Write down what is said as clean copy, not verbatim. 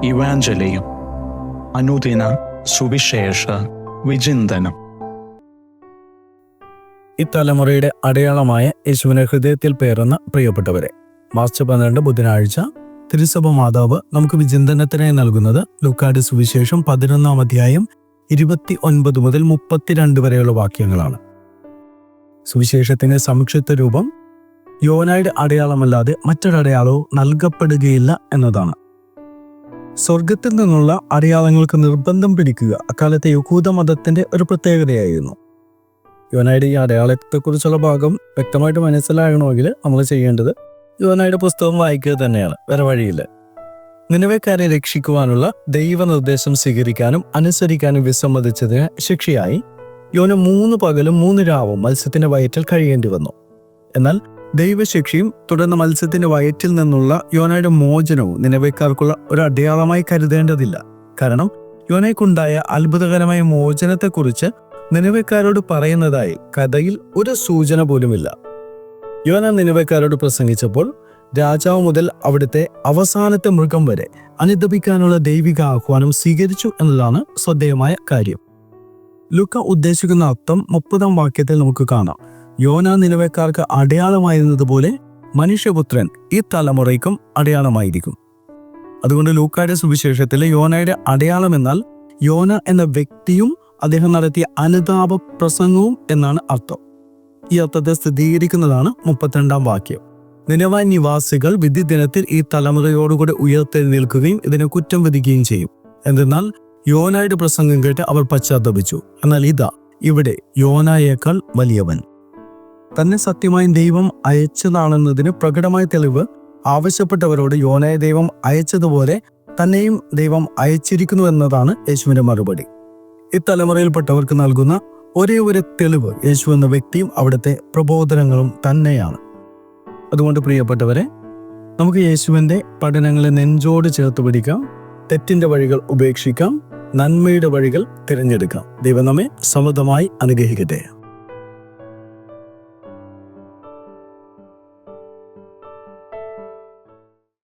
ഇവാഞ്ചലിയും അനുദിന സുവിശേഷ വിചിന്തനം. ഈ തലമുറയുടെ അടയാളമായ യേശുവിനെ ഹൃദയത്തിൽ പേറുന്ന പ്രിയപ്പെട്ടവരെ, മാർച്ച് 12 ബുധനാഴ്ച തിരുസഭ മാതാവ് നമുക്ക് വിചിന്തനത്തിനായി നൽകുന്നത് ലൂക്കായുടെ സുവിശേഷം 11 അധ്യായം 29 മുതൽ 32 വരെയുള്ള വാക്യങ്ങളാണ്. സുവിശേഷത്തിന്റെ സംക്ഷിപ്ത രൂപം യോനായുടെ അടയാളമല്ലാതെ മറ്റൊരടയാളവും നൽകപ്പെടുകയില്ല എന്നതാണ്. സ്വർഗത്തിൽ നിന്നുള്ള അടയാളങ്ങൾക്ക് നിർബന്ധം പിടിക്കുക അക്കാലത്തെ യഹൂദ മതത്തിന്റെ ഒരു പ്രത്യേകതയായിരുന്നു. യോനായുടെ ഈ അടയാളത്തെക്കുറിച്ചുള്ള ഭാഗം വ്യക്തമായിട്ട് മനസ്സിലാകണമെങ്കിൽ നമ്മൾ ചെയ്യേണ്ടത് യോനായുടെ പുസ്തകം വായിക്കുക തന്നെയാണ്, വേറെ വഴിയില്ല. നിനവേക്കാരെ രക്ഷിക്കുവാനുള്ള ദൈവനിർദ്ദേശം സ്വീകരിക്കാനും അനുസരിക്കാനും വിസമ്മതിച്ചതിന് ശിക്ഷയായി യോന 3 പകലും 3 രാവും മത്സ്യത്തിന്റെ വയറ്റിൽ കഴിയേണ്ടി വന്നു. എന്നാൽ ദൈവശിക്ഷയും തുടർന്ന് മത്സ്യത്തിന്റെ വയറ്റിൽ നിന്നുള്ള യോനയുടെ മോചനവും നിനവേക്കാർക്കുള്ള ഒരു അടയാളമായി കരുതേണ്ടതില്ല. കാരണം യോനയ്ക്കുണ്ടായ അത്ഭുതകരമായ മോചനത്തെക്കുറിച്ച് നിനവേക്കാരോട് പറയുന്നതായി കഥയിൽ ഒരു സൂചന പോലുമില്ല. യോന നിനവേക്കാരോട് പ്രസംഗിച്ചപ്പോൾ രാജാവ് മുതൽ അവിടുത്തെ അവസാനത്തെ മൃഗം വരെ അനുദപിക്കാനുള്ള ദൈവിക ആഹ്വാനം സ്വീകരിച്ചു എന്നതാണ് ശ്രദ്ധേയമായ കാര്യം. ലൂക്ക ഉദ്ദേശിക്കുന്ന അർത്ഥം 30 വാക്യത്തിൽ നമുക്ക് കാണാം. യോന നിനവേക്കാർക്ക് അടയാളമായിരുന്നതുപോലെ മനുഷ്യപുത്രൻ ഈ തലമുറയ്ക്കും അടയാളമായിരിക്കും. അതുകൊണ്ട് ലൂക്കായുടെ സുവിശേഷത്തിലെ യോനയുടെ അടയാളം എന്നാൽ യോന എന്ന വ്യക്തിയും അദ്ദേഹം നടത്തിയ അനുതാപ പ്രസംഗവും എന്നാണ് അർത്ഥം. ഈ അർത്ഥത്തെ സ്ഥിരീകരിക്കുന്നതാണ് 32 വാക്യം. നിനവ നിവാസികൾ വിധി ദിനത്തിൽ ഈ തലമുറയോടുകൂടെ ഉയർത്തെഴുന്നേൽക്കുകയും ഇതിനെ കുറ്റം വിധിക്കുകയും ചെയ്യും. എന്തെന്നാൽ യോനയുടെ പ്രസംഗം കേട്ട് അവർ പശ്ചാത്തപിച്ചു. എന്നാൽ ഇതാ ഇവിടെ യോനയേക്കാൾ വലിയവൻ. തന്നെ സത്യമായും ദൈവം അയച്ചതാണെന്നതിന് പ്രകടമായ തെളിവ് ആവശ്യപ്പെട്ടവരോട് യോനയെ ദൈവം അയച്ചതുപോലെ തന്നെയും ദൈവം അയച്ചിരിക്കുന്നു എന്നതാണ് യേശുവിന്റെ മറുപടി. ഈ തലമുറയിൽപ്പെട്ടവർക്ക് നൽകുന്ന ഒരേ ഒരു തെളിവ് യേശു എന്ന വ്യക്തിയും അവിടുത്തെ പ്രബോധനങ്ങളും തന്നെയാണ്. അതുകൊണ്ട് പ്രിയപ്പെട്ടവരെ, നമുക്ക് യേശുവിന്റെ പഠനങ്ങളെ നെഞ്ചോട് ചേർത്ത് പിടിക്കാം, തെറ്റിന്റെ വഴികൾ ഉപേക്ഷിക്കാം, നന്മയുടെ വഴികൾ തിരഞ്ഞെടുക്കാം. ദൈവം നമ്മെ സമൃദ്ധമായി അനുഗ്രഹിക്കട്ടെ.